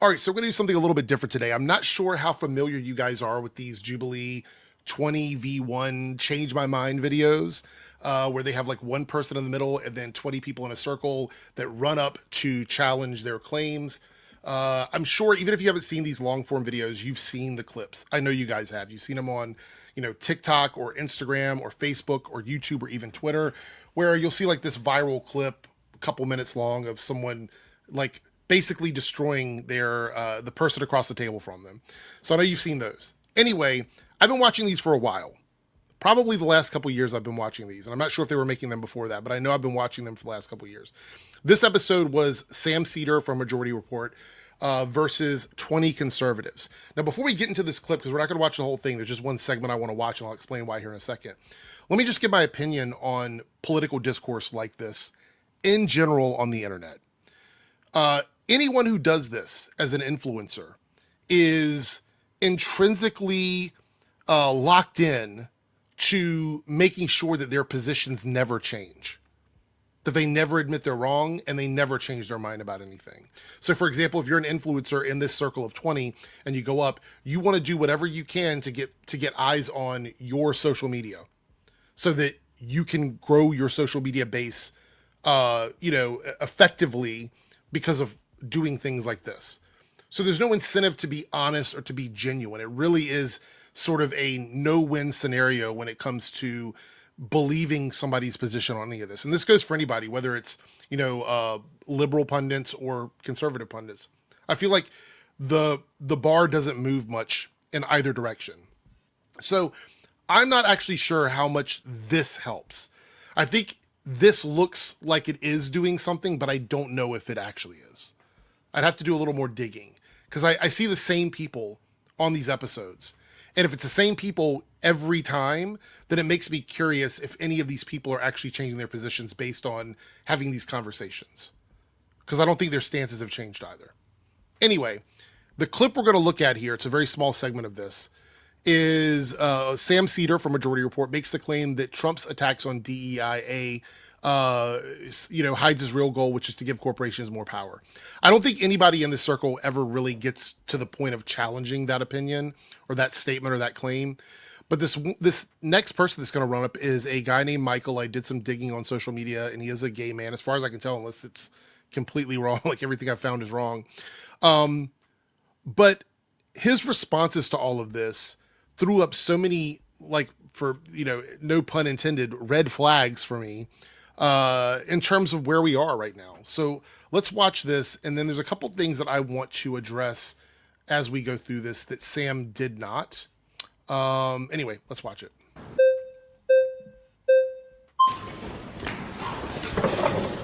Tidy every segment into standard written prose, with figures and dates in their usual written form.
All right, so we're going to do something a little bit different today. I'm not sure how familiar you guys are with these Jubilee 20v1 change my mind videos, where they have like one person in the middle and then 20 people in a circle that run up to challenge their claims. I'm sure even if you haven't seen these long form videos, you've seen the clips. I know you guys have. You've seen them on, TikTok or Instagram or Facebook or YouTube or even Twitter, where you'll see like this viral clip, a couple minutes long, of someone like basically destroying the person across the table from them. So I know you've seen those. Anyway, I've been watching these for a while. Probably the last couple of years I've been watching these. And I'm not sure if they were making them before that, but I know I've been watching them for the last couple of years. This episode was Sam Seder from Majority Report versus 20 conservatives. Now, before we get into this clip, because we're not going to watch the whole thing, there's just one segment I want to watch, and I'll explain why here in a second. Let me just give my opinion on political discourse like this in general on the internet. Anyone who does this as an influencer is intrinsically locked in to making sure that their positions never change, that they never admit they're wrong and they never change their mind about anything. So for example, if you're an influencer in this circle of 20 and you go up, you want to do whatever you can to get eyes on your social media so that you can grow your social media base, effectively because of doing things like this. So there's no incentive to be honest or to be genuine. It really is sort of a no-win scenario when it comes to believing somebody's position on any of this. And this goes for anybody, whether it's, liberal pundits or conservative pundits. I feel like the bar doesn't move much in either direction. So I'm not actually sure how much this helps. I think this looks like it is doing something, but I don't know if it actually is. I'd have to do a little more digging because I see the same people on these episodes. And if it's the same people every time, then it makes me curious if any of these people are actually changing their positions based on having these conversations. Because I don't think their stances have changed either. Anyway, the clip we're going to look at here, it's a very small segment of this, is Sam Seder from Majority Report makes the claim that Trump's attacks on DEIA hides his real goal, which is to give corporations more power. I don't think anybody in this circle ever really gets to the point of challenging that opinion or that statement or that claim. But this next person that's going to run up is a guy named Michael. I did some digging on social media, and he is a gay man, as far as I can tell, unless it's completely wrong. Like everything I've found is wrong. But his responses to all of this threw up so many, no pun intended, red flags for me. In terms of where we are right now. So let's watch this. And then there's a couple things that I want to address as we go through this that Sam did not. Anyway, let's watch it.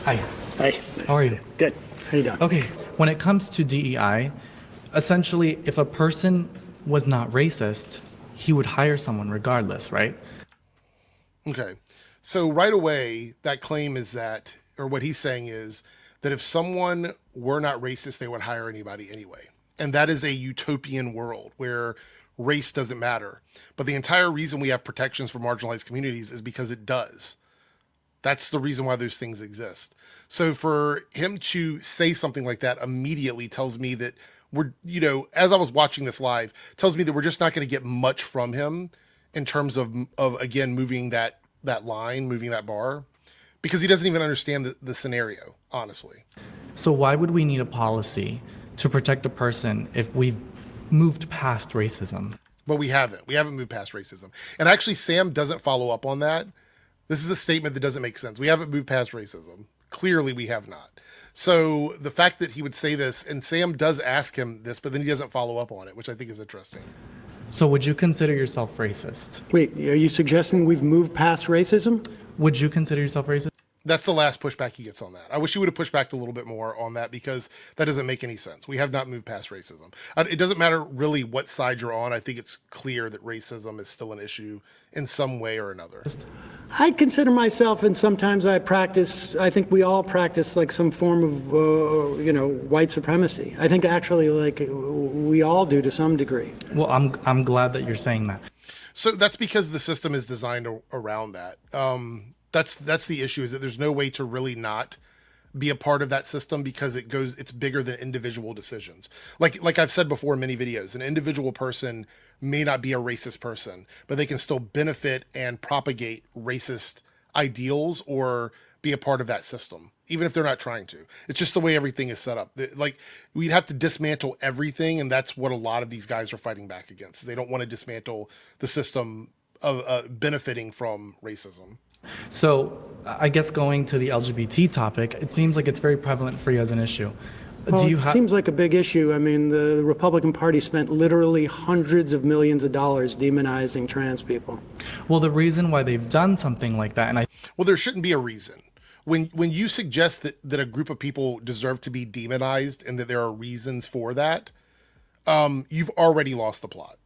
Hi. Hi. How are you? Good. How you doing? Okay. When it comes to DEI, essentially, if a person was not racist, he would hire someone regardless, right? Okay. So right away, that claim is that, or what he's saying is that if someone were not racist, they would hire anybody anyway. And that is a utopian world where race doesn't matter. But the entire reason we have protections for marginalized communities is because it does. That's the reason why those things exist. So for him to say something like that immediately tells me that we're, as I was watching this live, tells me that we're just not going to get much from him in terms of again, moving that line, moving that bar, because he doesn't even understand the scenario, honestly. So why would we need a policy to protect a person if we've moved past racism? But we haven't. We haven't moved past racism. And actually, Sam doesn't follow up on that. This is a statement that doesn't make sense. We haven't moved past racism. Clearly, we have not. So the fact that he would say this, and Sam does ask him this, but then he doesn't follow up on it, which I think is interesting. So would you consider yourself racist? Wait, are you suggesting we've moved past racism? Would you consider yourself racist? That's the last pushback he gets on that. I wish he would have pushed back a little bit more on that because that doesn't make any sense. We have not moved past racism. It doesn't matter really what side you're on. I think it's clear that racism is still an issue in some way or another. I consider myself, and sometimes I think we all practice like some form of, white supremacy. I think actually we all do to some degree. Well, I'm glad that you're saying that. So that's because the system is designed around that. That's the issue, is that there's no way to really not be a part of that system because it's bigger than individual decisions. Like I've said before in many videos, an individual person may not be a racist person, but they can still benefit and propagate racist ideals or be a part of that system, even if they're not trying to. It's just the way everything is set up. Like, we'd have to dismantle everything, and that's what a lot of these guys are fighting back against. They don't want to dismantle the system of benefiting from racism. So I guess going to the LGBT topic, it seems like it's very prevalent for you as an issue. Well, it seems like a big issue. I mean, the Republican Party spent literally hundreds of millions of dollars demonizing trans people. Well, the reason why they've done something like that, Well, there shouldn't be a reason. When you suggest that a group of people deserve to be demonized and that there are reasons for that, you've already lost the plot.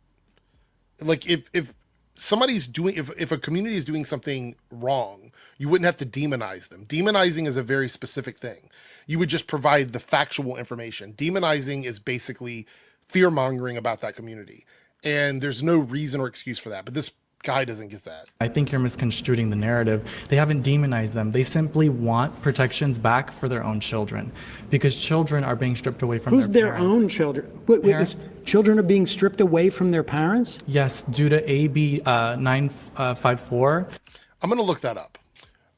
Like, if somebody's doing, if a community is doing something wrong, you wouldn't have to demonize them. Demonizing is a very specific thing. You would just provide the factual information. Demonizing is basically fear-mongering about that community. And there's no reason or excuse for that. But this guy doesn't get that. I think you're misconstruing the narrative. They haven't demonized them. They simply want protections back for their own children, because children are being stripped away from Who's their their parents. own children? Wait, children are being stripped away from their parents? Yes, due to AB 954. I'm going to look that up.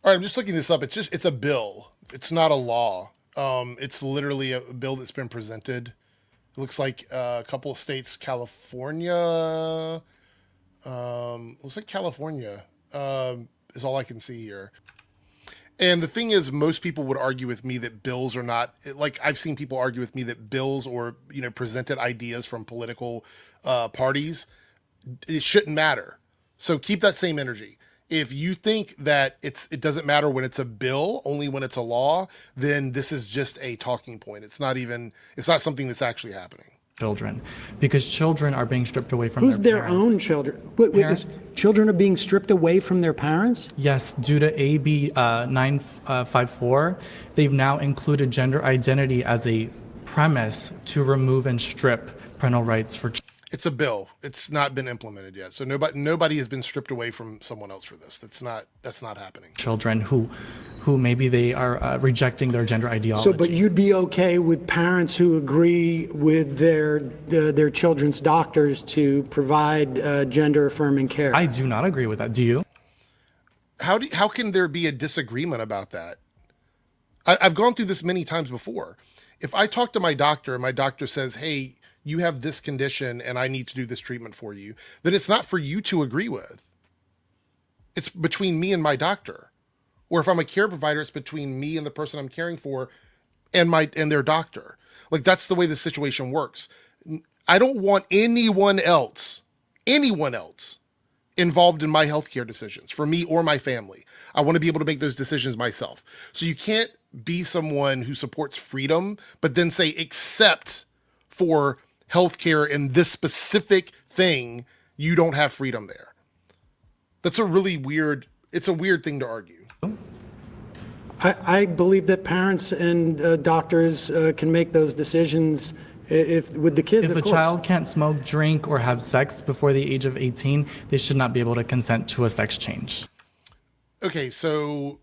All right, I'm just looking this up. It's a bill. It's not a law. It's literally a bill that's been presented. It looks like a couple of states, California. Looks like California is all I can see here. And the thing is, most people would argue with me that bills are not, like, I've seen people argue with me that bills or, presented ideas from political parties, it shouldn't matter. So keep that same energy. If you think that it doesn't matter when it's a bill, only when it's a law, then this is just a talking point. It's not something that's actually happening. Children, because children are being stripped away from Who's their their parents. own children? Wait, children are being stripped away from their parents? Yes, due to AB 954, they've now included gender identity as a premise to remove and strip parental rights for children. It's a bill. It's not been implemented yet. So nobody has been stripped away from someone else for this. That's not happening. Children who maybe they are rejecting their gender ideology. So, but you'd be okay with parents who agree with their children's doctors to provide gender affirming care? I do not agree with that. Do you? How can there be a disagreement about that? I've gone through this many times before. If I talk to my doctor and my doctor says, hey, you have this condition and I need to do this treatment for you, then it's not for you to agree with. It's between me and my doctor. Or if I'm a care provider, it's between me and the person I'm caring for and their doctor. Like, that's the way the situation works. I don't want anyone else involved in my healthcare decisions for me or my family. I want to be able to make those decisions myself. So you can't be someone who supports freedom, but then say, except for healthcare in this specific thing, you don't have freedom there. It's a weird thing to argue. I believe that parents and doctors can make those decisions with the kids. If a child can't smoke, drink, or have sex before the age of 18, they should not be able to consent to a sex change. Okay, so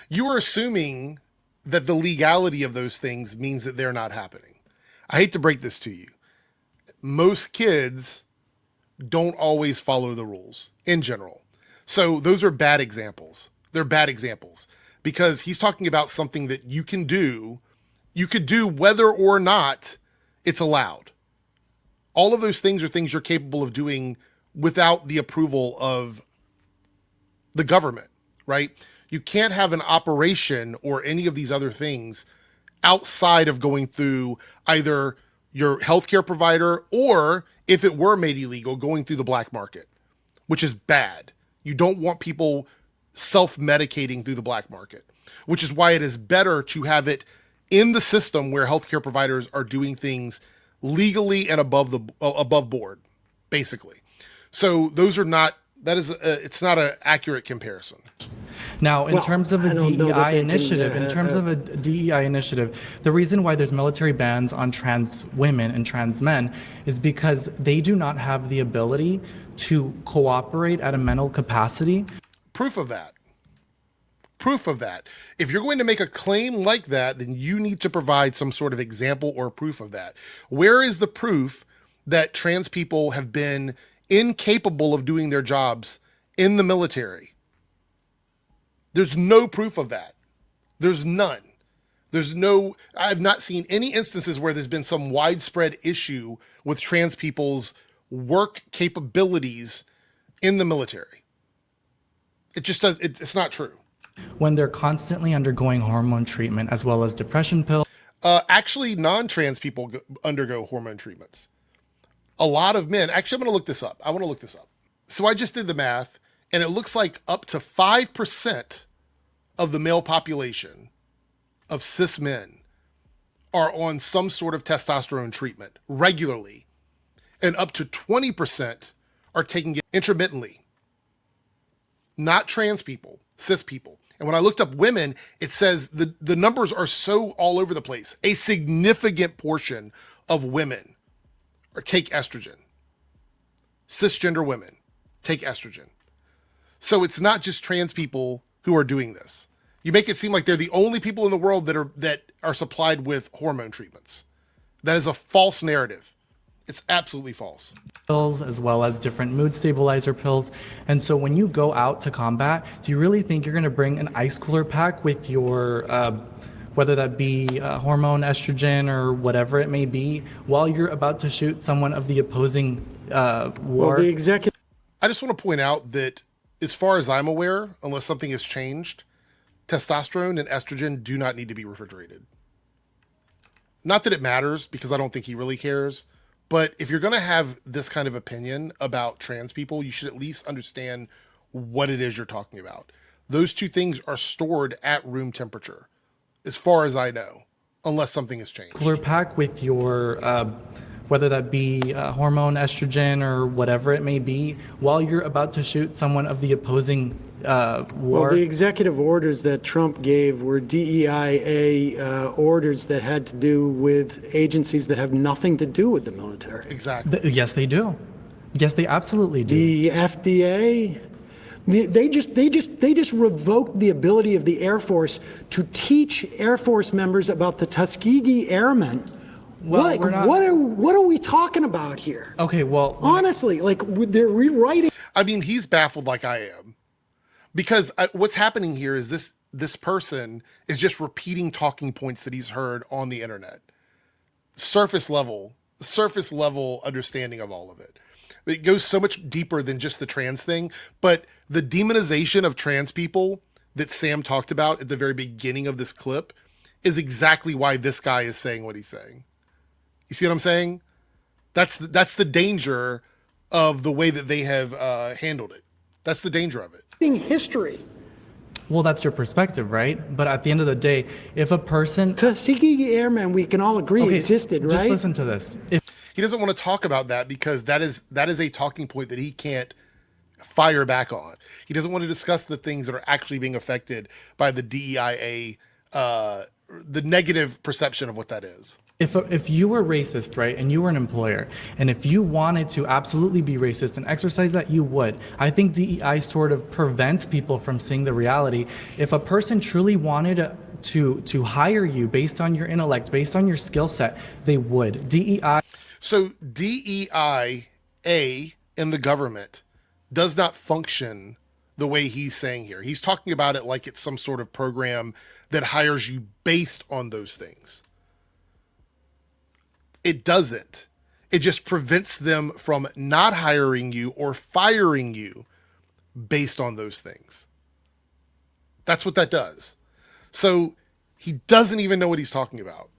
you are assuming that the legality of those things means that they're not happening. I hate to break this to you. Most kids don't always follow the rules in general. So those are bad examples. They're bad examples because he's talking about something that you can do. You could do whether or not it's allowed. All of those things are things you're capable of doing without the approval of the government, right? You can't have an operation or any of these other things outside of going through either your healthcare provider or, if it were made illegal, going through the black market, which is bad. You don't want people self-medicating through the black market, which is why it is better to have it in the system where healthcare providers are doing things legally and above board, basically. So it's not an accurate comparison. Now, in terms of a DEI initiative, the reason why there's military bans on trans women and trans men is because they do not have the ability to cooperate at a mental capacity. Proof of that. proof of that. If you're going to make a claim like that, then you need to provide some sort of example or proof of that. Where is the proof that trans people have been incapable of doing their jobs in the military? There's no proof of that. There's none. I have not seen any instances where there's been some widespread issue with trans people's work capabilities in the military. It just does, it's not true. When they're constantly undergoing hormone treatment as well as depression pills. Actually, non-trans people undergo hormone treatments. A lot of men, actually, I'm going to look this up. I want to look this up. So I just did the math, and it looks like up to 5% of the male population of cis men are on some sort of testosterone treatment regularly, and up to 20% are taking it intermittently. Not trans people, cis people. And when I looked up women, it says the numbers are so all over the place. A significant portion of women take estrogen. Cisgender women take estrogen. So it's not just trans people who are doing this. You make it seem like they're the only people in the world that are supplied with hormone treatments. That is a false narrative. It's absolutely false. Pills as well as different mood stabilizer pills. And so when you go out to combat, do you really think you're going to bring an ice cooler pack with your, whether that be hormone, estrogen, or whatever it may be, while you're about to shoot someone of the opposing war? Well, the executive. I just want to point out that as far as I'm aware, unless something has changed, testosterone and estrogen do not need to be refrigerated. Not that it matters, because I don't think he really cares. But if you're going to have this kind of opinion about trans people, you should at least understand what it is you're talking about. Those two things are stored at room temperature, as far as I know, unless something has changed. Cooler pack with your, whether that be hormone, estrogen, or whatever it may be, while you're about to shoot someone of the opposing war. Well, the executive orders that Trump gave were DEIA orders that had to do with agencies that have nothing to do with the military. Exactly. Yes, they do. Yes, they absolutely do. The FDA, they just revoked the ability of the Air Force to teach Air Force members about the Tuskegee Airmen. Well, Like, we're not- what are we talking about here? Okay, well, Honestly, like they're rewriting. I mean, he's baffled like I am. Because what's happening here is this person is just repeating talking points that he's heard on the internet. Surface level understanding of all of it. It goes so much deeper than just the trans thing, but the demonization of trans people that Sam talked about at the very beginning of this clip is exactly why this guy is saying what he's saying. You see what I'm saying? That's the danger of the way that they have handled it. That's the danger of it. History. well, that's your perspective, right? But at the end of the day, if a person... Tuskegee Airmen, we can all agree, existed, right? Just listen to this. He doesn't want to talk about that because that is a talking point that he can't fire back on. He doesn't want to discuss the things that are actually being affected by the DEIA, the negative perception of what that is. If you were racist, right, and you were an employer, and if you wanted to absolutely be racist and exercise that, you would. I think DEI sort of prevents people from seeing the reality. If a person truly wanted to hire you based on your intellect, based on your skill set, they would. DEI. So DEIA in the government does not function the way he's saying here. He's talking about it like it's some sort of program that hires you based on those things. It doesn't. It just prevents them from not hiring you or firing you based on those things. That's what that does. So he doesn't even know what he's talking about.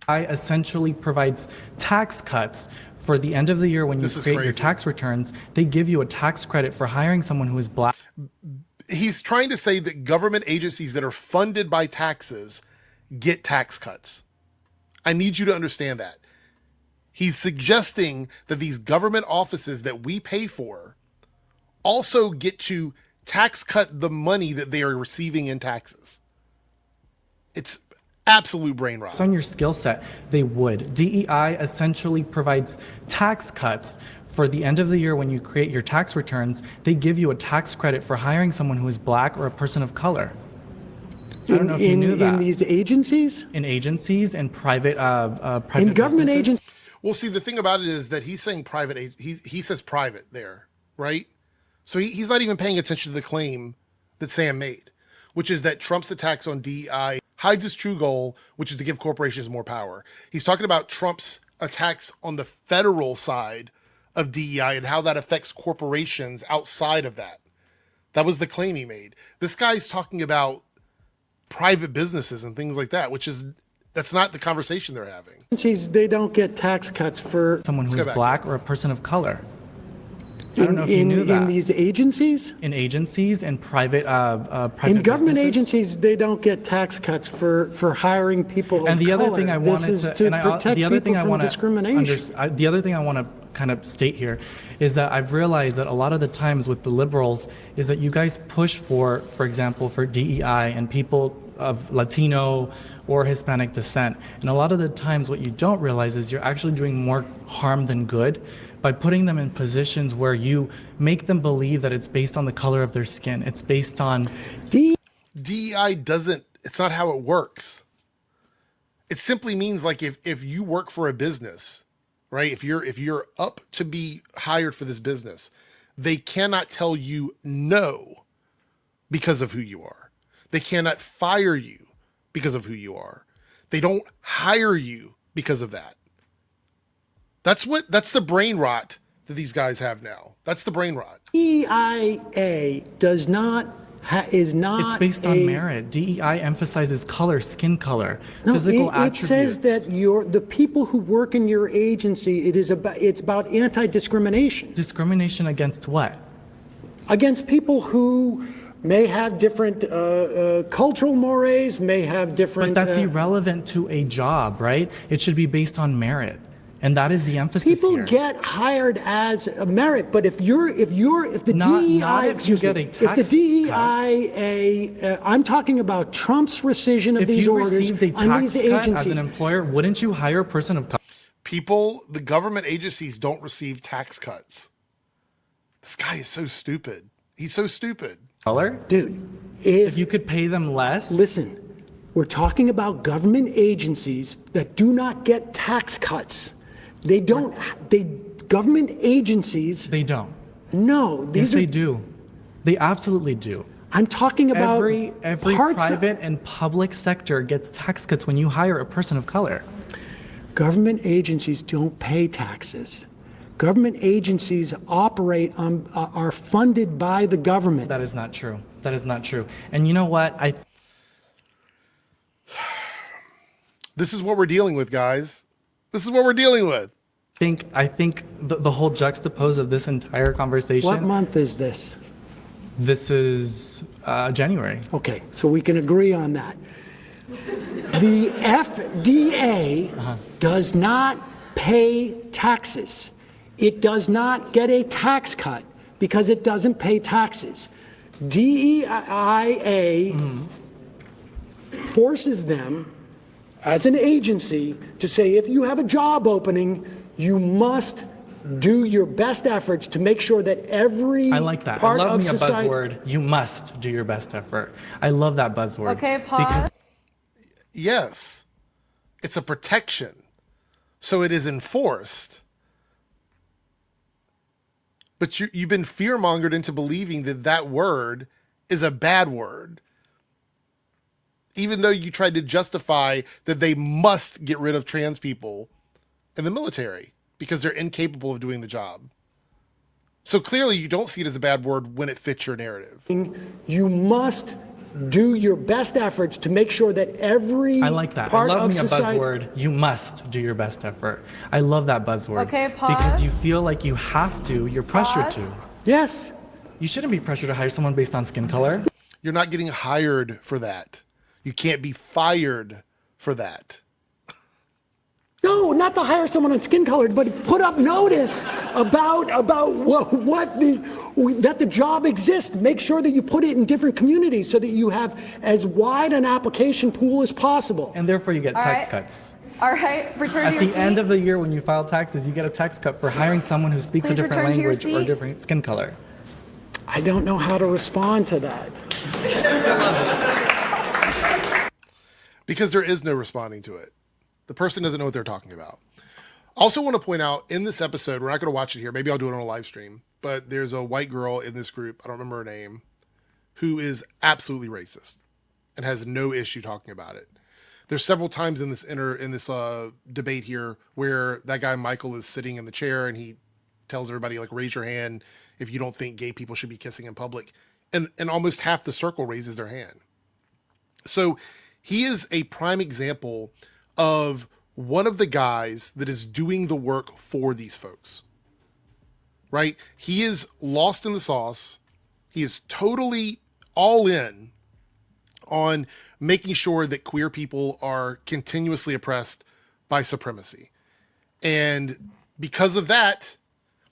Essentially provides tax cuts for the end of the year when you create your tax returns. They give you a tax credit for hiring someone who is black. He's trying to say that government agencies that are funded by taxes get tax cuts. I need you to understand that. He's suggesting that these government offices that we pay for also get to tax cut the money that they are receiving in taxes. It's absolute brain rot. Based on your skill set, they would. DEI essentially provides tax cuts for the end of the year when you create your tax returns. They give you a tax credit for hiring someone who is black or a person of color. I don't know if you knew that. In these agencies? In agencies and private In government businesses. agencies? Well, see, the thing about it is that he's saying private. He says private there, right? So he's not even paying attention to the claim that Sam made, which is that Trump's attacks on DEI hides his true goal, which is to give corporations more power. He's talking about Trump's attacks on the federal side of DEI and how that affects corporations outside of that. That was the claim he made. This guy's talking about private businesses and things like that, that's not the conversation they're having. They don't get tax cuts for Someone who's back. black or a person of color. I don't know if you knew that. in these agencies? In agencies and private In government businesses. agencies, they don't get tax cuts for hiring people And of the color. other thing I This wanted is to, and protect the other people thing I from want discrimination. the other thing I want to kind of state here is that I've realized that a lot of the times with the liberals is that you guys push for example, for DEI and people of Latino or Hispanic descent. And a lot of the times what you don't realize is you're actually doing more harm than good by putting them in positions where you make them believe that it's based on the color of their skin. It's based on DEI it's not how it works. It simply means like if you work for a business, right? If you're up to be hired for this business, they cannot tell you no because of who you are. They cannot fire you because of who you are. They don't hire you because of that. That's the brain rot that these guys have now. That's the brain rot. DEIA is not it's based on merit. DEI emphasizes color, skin color, No, physical it attributes. says that the people who work in your agency, it's about anti-discrimination Discrimination against what? against people who may have different cultural mores, may have different. But that's irrelevant to a job, right? It should be based on merit. And that is the emphasis People here. get hired as a merit, but if the Not DEI, if you get a if the tax DEIA, I'm talking about Trump's rescission of If these you orders received a on tax these cut as agencies. an employer, wouldn't you hire a person of color? The government agencies don't receive tax cuts. This guy is so stupid. He's so stupid. Dude, If you could pay them less? listen, we're talking about government agencies that do not get tax cuts. Government agencies, They don't. no, Yes, they do. They absolutely do. I'm talking about Every parts of- private and public sector gets tax cuts when you hire a person of color. Government agencies don't pay taxes. Government agencies are funded by the government. That is not true. That is not true. And you know what? This is what we're dealing with, guys. This is what we're dealing with. I think the whole juxtapose of this entire conversation. What month is this? This is January. Okay, so we can agree on that. The FDA does not pay taxes. It does not get a tax cut because it doesn't pay taxes. DEIA forces them as an agency to say if you have a job opening, you must do your best efforts to make sure that every I like that. I part love of me a society. buzzword. You must do your best effort. I love that buzzword. Okay, pause. Because Yes, it's a protection. So it is enforced. But you've been fear-mongered into believing that that word is a bad word. Even though you tried to justify that they must get rid of trans people in the military because they're incapable of doing the job. So clearly you don't see it as a bad word when it fits your narrative. You must do your best efforts to make sure that every I like that. I part love of me a society. buzzword. You must do your best effort. I love that buzzword. Okay, Because pause. you feel like you have to. You're pressured Pause. to. Yes. You shouldn't be pressured to hire someone based on skin color. You're not getting hired for that. You can't be fired for that. No, not to hire someone on skin color, but put up notice about that the job exists. Make sure that you put it in different communities so that you have as wide an application pool as possible. And therefore you get All tax right. cuts. All right, return At to your the seat. end of the year when you file taxes, you get a tax cut for hiring someone who speaks Please a different return to your language or seat. different skin color. I don't know how to respond to that. because there is no responding to it. The person doesn't know what they're talking about. Also want to point out in this episode, we're not going to watch it here. Maybe I'll do it on a live stream, but there's a white girl in this group. I don't remember her name, who is absolutely racist and has no issue talking about it. There's several times in this debate here where that guy Michael is sitting in the chair and he tells everybody, like, raise your hand if you don't think gay people should be kissing in public. And almost half the circle raises their hand. So he is a prime example of one of the guys that is doing the work for these folks, right? He is lost in the sauce. He is totally all in on making sure that queer people are continuously oppressed by supremacy. And because of that,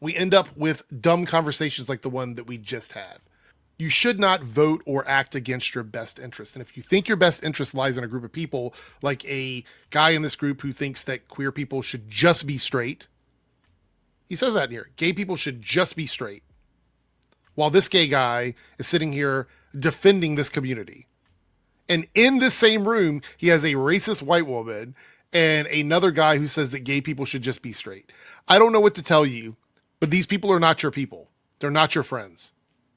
we end up with dumb conversations like the one that we just had. You should not vote or act against your best interest. And if you think your best interest lies in a group of people, like a guy in this group who thinks that queer people should just be straight, he says that in here, gay people should just be straight, while this gay guy is sitting here defending this community. And in this same room, he has a racist white woman and another guy who says that gay people should just be straight. I don't know what to tell you, but these people are not your people. They're not your friends.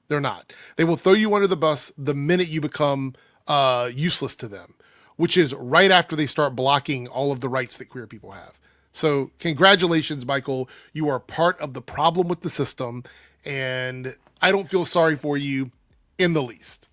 They're not. They will throw you under the bus the minute you become useless to them, which is right after they start blocking all of the rights that queer people have. So congratulations, Michael. You are part of the problem with the system, and I don't feel sorry for you in the least.